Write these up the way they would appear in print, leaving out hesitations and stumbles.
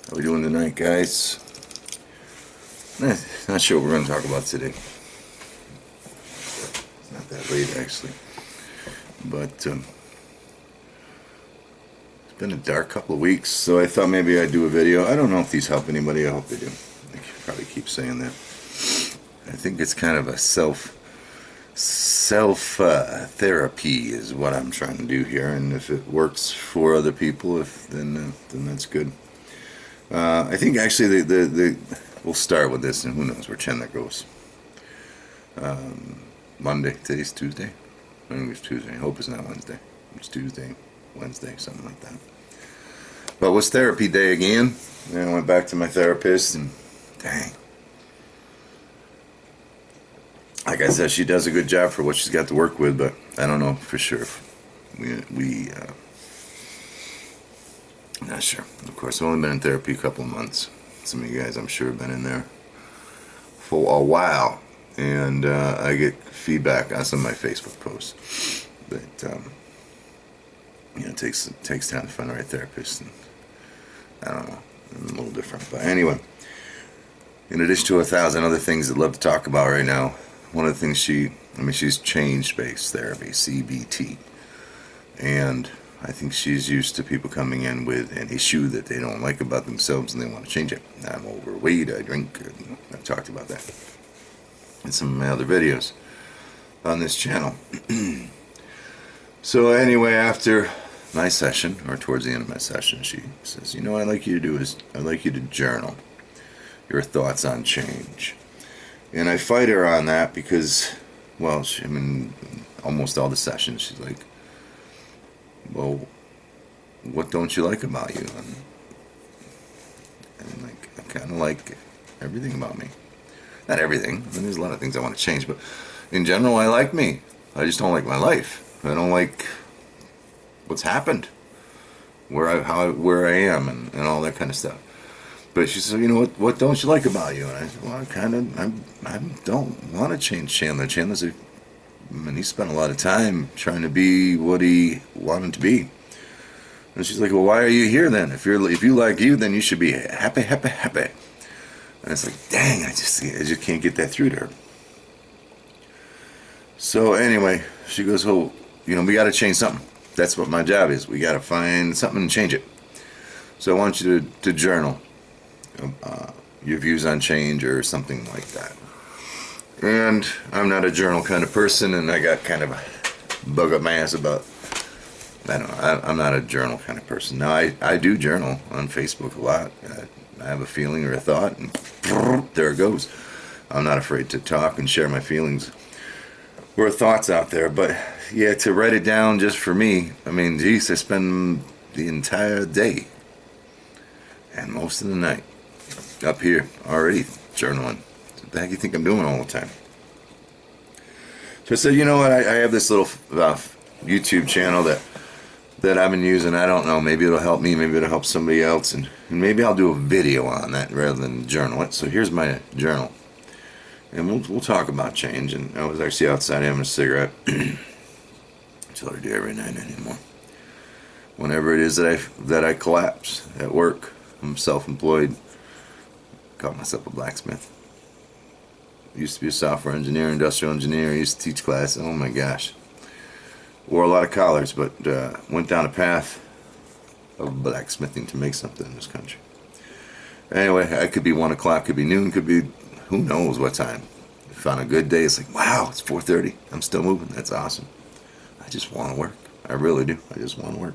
How we doing tonight, guys? Not sure what we're going to talk about today. It's not that late, actually. But it's been a dark couple of weeks, so I thought maybe I'd do a video. I don't know if these help anybody. I hope they do. I probably keep saying that. I think it's kind of a self therapy is what I'm trying to do here, and if it works for other people, then that's good. I think actually we'll start with this, and who knows where that goes. Monday. Today's Tuesday. I think it's Tuesday. I hope it's not Wednesday. It's Tuesday, Wednesday, something like that. But it was therapy day again. And I went back to my therapist, and dang. Like I said, she does a good job for what she's got to work with, but I don't know for sure. Not sure. Of course, I've only been in therapy a couple of months. Some of you guys, I'm sure, have been in there for a while, and I get feedback on some of my Facebook posts. But it takes time to find the right therapist, and I don't know, I'm a little different. But anyway, in addition to 1,000 other things I'd love to talk about right now, one of the things she's change-based therapy, CBT, and I think she's used to people coming in with an issue that they don't like about themselves and they want to change it. I'm overweight, I drink, I've talked about that in some of my other videos on this channel. So anyway, after my session, or towards the end of my session, she says, you know what I'd like you to do is, I'd like you to journal your thoughts on change. And I fight her on that because, well, almost all the sessions, she's like, well, what don't you like about you? And like, I kind of like everything about me. Not everything. There's a lot of things I want to change, but in general, I like me. I just don't like my life. I don't like what's happened, where I am, and all that kind of stuff. But she said, you know what don't you like about you? And I said, well, I don't want to change Chandler. Chandler's he spent a lot of time trying to be what he wanted to be. And she's like, well, why are you here then? If you like you, then you should be happy. And it's like, dang, I just can't get that through to her. So anyway, she goes, well, we got to change something. That's what my job is. We got to find something and change it. So I want you to journal your views on change or something like that. And I'm not a journal kind of person, and I got kind of a bug up my ass about, I don't know, I'm not a journal kind of person. Now, I do journal on Facebook a lot. I have a feeling or a thought, and there it goes. I'm not afraid to talk and share my feelings or thoughts out there. But, yeah, to write it down just for me, geez, I spend the entire day and most of the night up here already journaling. What the heck do you think I'm doing all the time? So I said, you know what, I have this little YouTube channel that I've been using. I don't know, maybe it'll help me, maybe it'll help somebody else, and maybe I'll do a video on that rather than journal it. So here's my journal, and we'll talk about change. And I was actually outside having a cigarette. That's all I do every night anymore. Whenever it is that I collapse at work, I'm self-employed. Call myself a blacksmith. Used to be a software engineer, industrial engineer. Used to teach class. Oh my gosh. Wore a lot of collars, but went down a path of blacksmithing to make something in this country. Anyway, I could be 1 o'clock, could be noon, could be who knows what time. If on a good day, it's like, wow, it's 4:30. I'm still moving. That's awesome. I just want to work. I really do. I just want to work.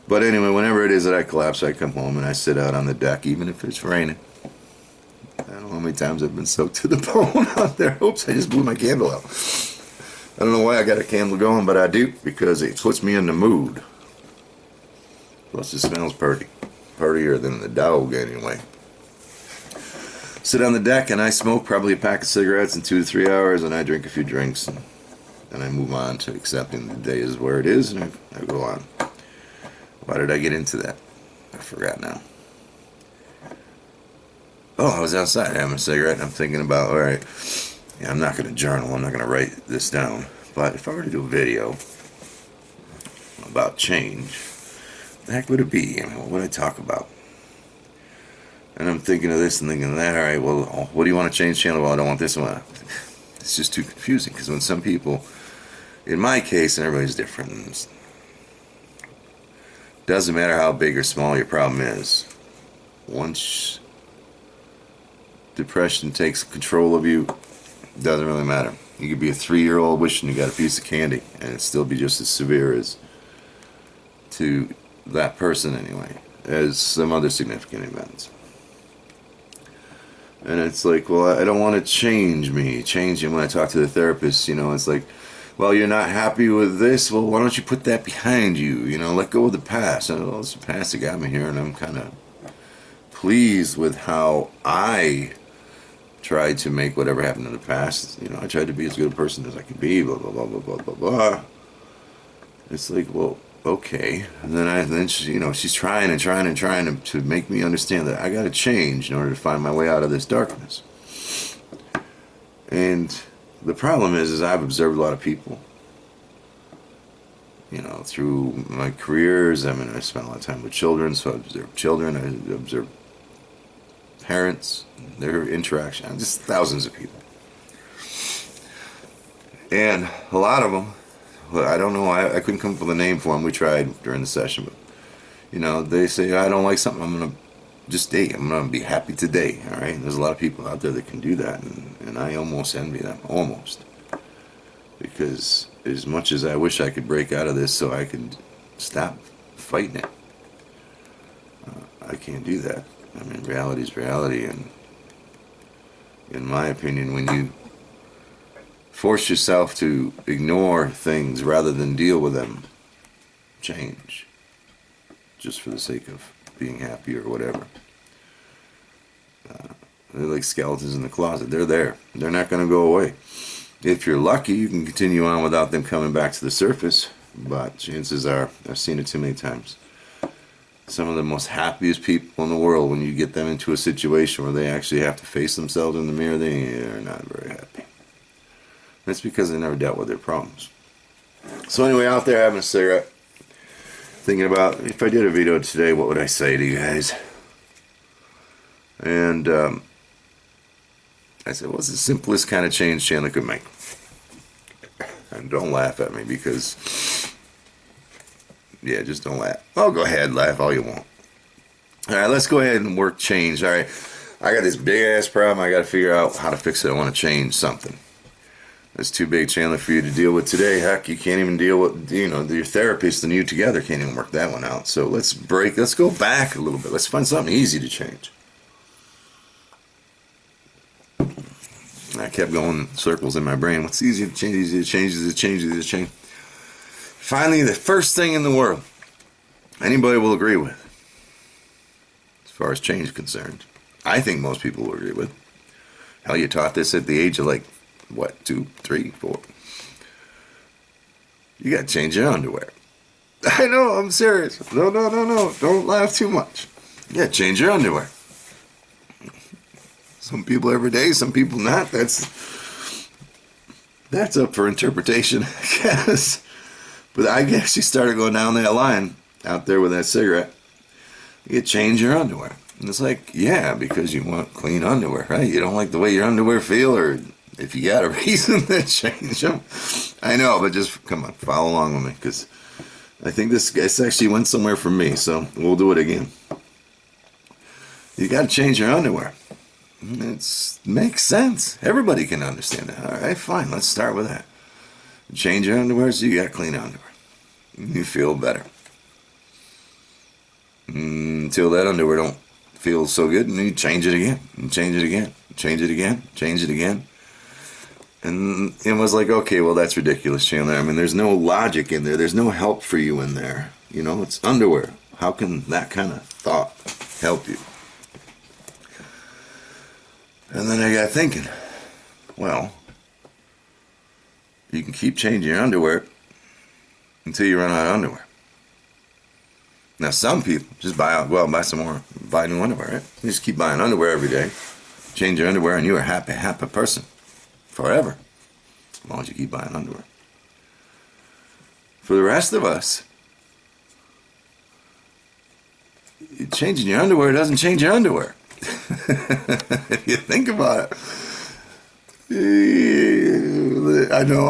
But anyway, whenever it is that I collapse, I come home and I sit out on the deck, even if it's raining. I don't know how many times I've been soaked to the bone out there. Oops, I just blew my candle out. I don't know why I got a candle going, but I do, because it puts me in the mood. Plus it smells prettier than the dog anyway. Sit on the deck and I smoke probably a pack of cigarettes in 2 to 3 hours, and I drink a few drinks, and I move on to accepting the day is where it is, and I go on. Why did I get into that? I forgot now. Oh, I was outside having a cigarette, and I'm thinking about, all right, yeah, I'm not going to journal, I'm not going to write this down, but if I were to do a video about change, what the heck would it be? What would I talk about? And I'm thinking of this and thinking of that. All right, well, what do you want to change channel? Well, I don't want this one. It's just too confusing, because when some people, in my case, and everybody's different, it doesn't matter how big or small your problem is. Once depression takes control of you, it doesn't really matter. You could be a 3-year-old wishing you got a piece of candy, and it'd still be just as severe as, to that person anyway, as some other significant events. And it's like, well, I don't want to change you. When I talk to the therapist, it's like, well, you're not happy with this. Well, why don't you put that behind you? Let go of the past. And, well, it's the past that got me here, and I'm kind of pleased with how I tried to make whatever happened in the past. I tried to be as good a person as I could be. Blah blah blah blah blah blah blah. It's like, well, okay. And then she, she's trying to make me understand that I got to change in order to find my way out of this darkness. And the problem is I've observed a lot of people, through my careers. I mean, I spent a lot of time with children, so I observed children. I observed parents, their interaction, just thousands of people. And a lot of them, well, I don't know, I couldn't come up with a name for them. We tried during the session, but they say, I don't like something, I'm going to just stay. I'm going to be happy today. All right. There's a lot of people out there that can do that, and I almost envy them, almost, because as much as I wish I could break out of this so I could stop fighting it, I can't do that. I mean, reality is reality, and in my opinion, when you force yourself to ignore things rather than deal with them, change, just for the sake of being happy or whatever. They're like skeletons in the closet. They're there. They're not going to go away. If you're lucky, you can continue on without them coming back to the surface, but chances are, I've seen it too many times, some of the most happiest people in the world, when you get them into a situation where they actually have to face themselves in the mirror, they're not very happy. That's because they never dealt with their problems. So anyway, out there having a cigarette, thinking about, if I did a video today, what would I say to you guys? And I said, what's the simplest kind of change Chandler could make? And don't laugh at me, because, yeah, just don't laugh. Oh, go ahead, laugh all you want. All right, let's go ahead and work change. All right, I got this big-ass problem. I got to figure out how to fix it. I want to change something. It's too big, Chandler, for you to deal with today. Heck, you can't even deal with, your therapist and you together can't even work that one out. So let's go back a little bit. Let's find something easy to change. I kept going in circles in my brain. What's easy to change, easy to change, easy to change, easy to change. Finally, the first thing in the world anybody will agree with, as far as change is concerned, I think most people will agree with. Hell, you taught this at the age of 2, 3, 4. You got to change your underwear. I know, I'm serious. No. Don't laugh too much. You got to change your underwear. Some people every day, some people not. That's up for interpretation, I guess. But I guess you started going down that line out there with that cigarette. You change your underwear. And it's like, yeah, because you want clean underwear, right? You don't like the way your underwear feel, or if you got a reason to change them. I know, but just, come on, follow along with me, because I think this actually went somewhere for me, so we'll do it again. You got to change your underwear. It makes sense. Everybody can understand that. All right, fine. Let's start with that. Change your underwear so you got clean underwear. You feel better. Until that underwear don't feel so good, and you change it again, and change it again, change it again, change it again. And it was like, okay, well, that's ridiculous, Chandler. I mean, there's no logic in there. There's no help for you in there. It's underwear. How can that kind of thought help you? And then I got thinking, well, you can keep changing your underwear until you run out of underwear. Now, some people just buy some more, buy new underwear, right? You just keep buying underwear every day, change your underwear, and you're a happy person forever, as long as you keep buying underwear. For the rest of us, changing your underwear doesn't change your underwear. If you think about it. I know.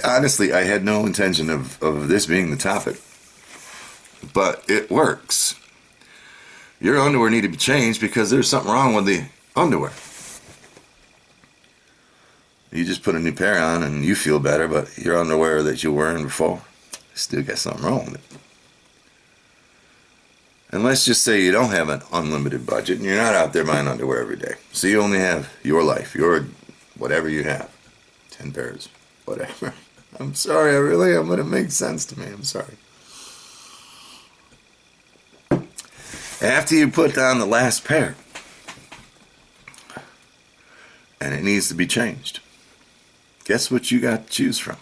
Honestly, I had no intention of this being the topic. But it works. Your underwear need to be changed because there's something wrong with the underwear. You just put a new pair on and you feel better, but your underwear that you were wearing before still got something wrong with it. And let's just say you don't have an unlimited budget and you're not out there buying underwear every day. So you only have your life, your whatever you have. 10 pairs, whatever. I'm sorry, I really am, but it makes sense to me. I'm sorry. After you put on the last pair, and it needs to be changed, guess what you got to choose from?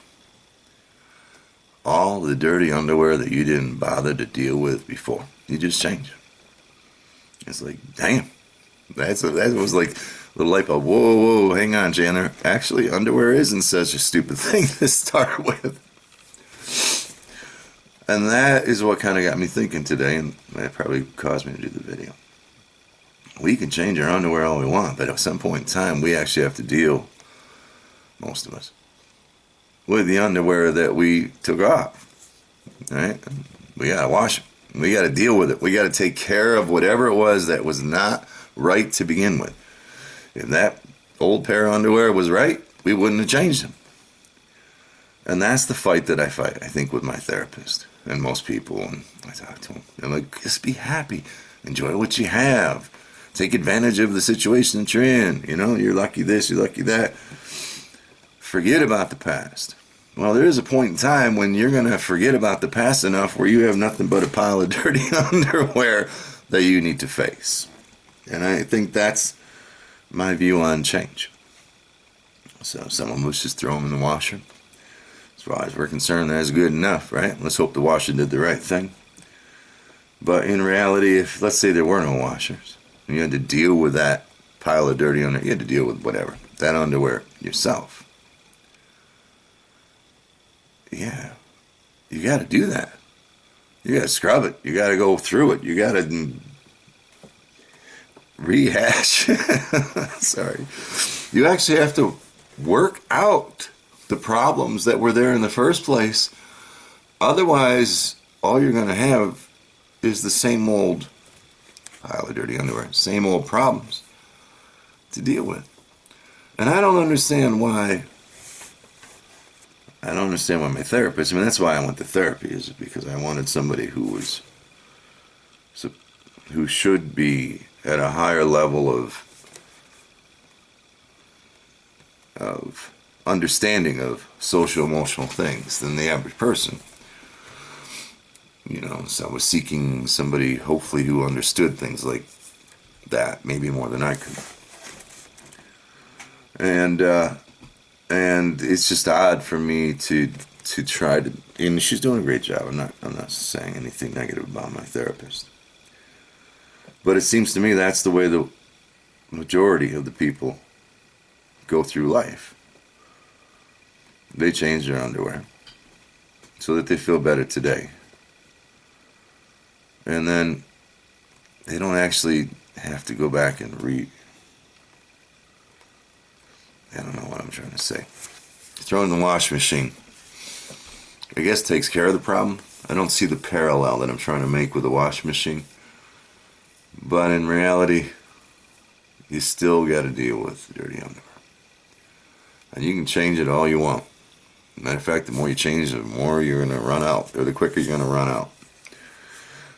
All the dirty underwear that you didn't bother to deal with before. You just change it. It's like, damn. That was like the light bulb. Whoa, hang on, Chandler. Actually, underwear isn't such a stupid thing to start with. And that is what kind of got me thinking today, and that probably caused me to do the video. We can change our underwear all we want, but at some point in time, we actually have to deal, most of us, with the underwear that we took off. Right? We got to wash it. We got to deal with it. We got to take care of whatever it was that was not right to begin with. If that old pair of underwear was right, we wouldn't have changed them. And that's the fight that I fight, I think, with my therapist and most people. And I talk to them. They're like, just be happy. Enjoy what you have. Take advantage of the situation that you're in. You know, you're lucky this, you're lucky that. Forget about the past. Well, there is a point in time when you're going to forget about the past enough where you have nothing but a pile of dirty underwear that you need to face. And I think that's my view on change. So some of us just throw them in the washer. As far as we're concerned, that's good enough, right? Let's hope the washer did the right thing. But in reality, if let's say there were no washers, and you had to deal with that pile of dirty underwear, you had to deal with whatever, that underwear yourself. Yeah, you got to do that. You got to scrub it. You got to go through it. You got to rehash. Sorry. You actually have to work out the problems that were there in the first place. Otherwise, all you're going to have is the same old pile of dirty underwear, same old problems to deal with. And I don't understand why my therapist, I mean, that's why I went to therapy, is because I wanted somebody who should be at a higher level of understanding of social emotional things than the average person. You know, so I was seeking somebody hopefully who understood things like that, maybe more than I could. And it's just odd for me to try to, and she's doing a great job. I'm not saying anything negative about my therapist. But it seems to me that's the way the majority of the people go through life. They change their underwear so that they feel better today. And then they don't actually have to go back and I don't know what I'm trying to say. Throw it in the washing machine. I guess takes care of the problem. I don't see the parallel that I'm trying to make with the washing machine. But in reality, you still got to deal with dirty underwear. And you can change it all you want. Matter of fact, the more you change it, the more you're going to run out, or the quicker you're going to run out.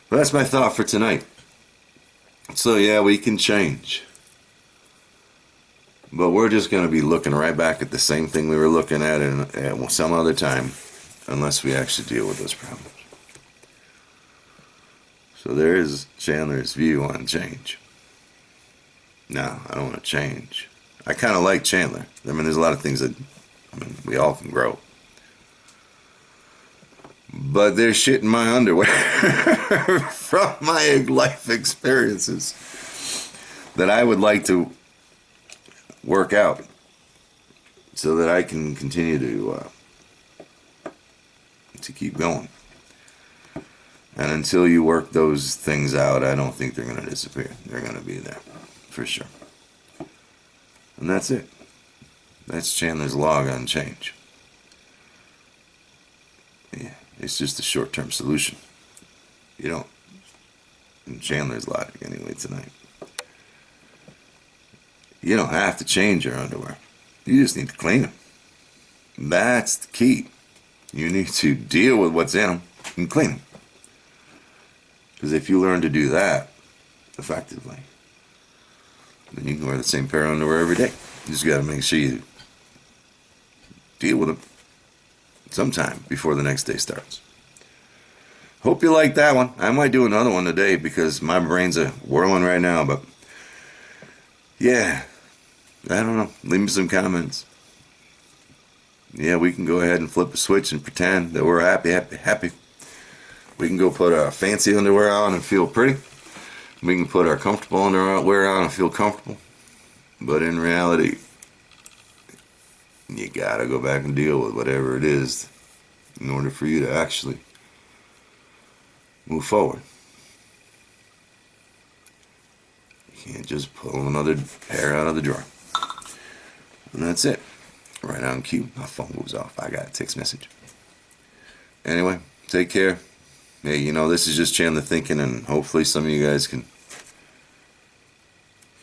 But that's my thought for tonight. So yeah, we can change. But we're just going to be looking right back at the same thing we were looking at some other time, unless we actually deal with those problems. So there is Chandler's view on change. No, I don't want to change. I kind of like Chandler. I mean, there's a lot of things that, we all can grow. But there's shit in my underwear from my life experiences that I would like to work out so that I can continue to keep going. And until you work those things out, I don't think they're going to disappear. They're going to be there, for sure. And that's it. That's Chandler's log on change. Yeah, it's just a short-term solution. You don't, in Chandler's logic anyway tonight, you don't have to change your underwear. You just need to clean them. That's the key. You need to deal with what's in them and clean them. Because if you learn to do that effectively, then you can wear the same pair of underwear every day. You just got to make sure you deal with them sometime before the next day starts. Hope you like that one. I might do another one today because my brains are whirling right now. But yeah, I don't know. Leave me some comments. Yeah, we can go ahead and flip a switch and pretend that we're happy. We can go put our fancy underwear on and feel pretty. We can put our comfortable underwear on and feel comfortable. But in reality, you gotta go back and deal with whatever it is in order for you to actually move forward. You can't just pull another pair out of the drawer. And that's it. Right on cue. My phone goes off. I got a text message. Anyway, take care. Hey, you know, this is just Chandler thinking, and hopefully some of you guys can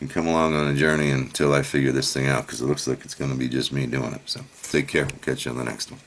come along on a journey until I figure this thing out, because it looks like it's going to be just me doing it. So take care. We'll catch you on the next one.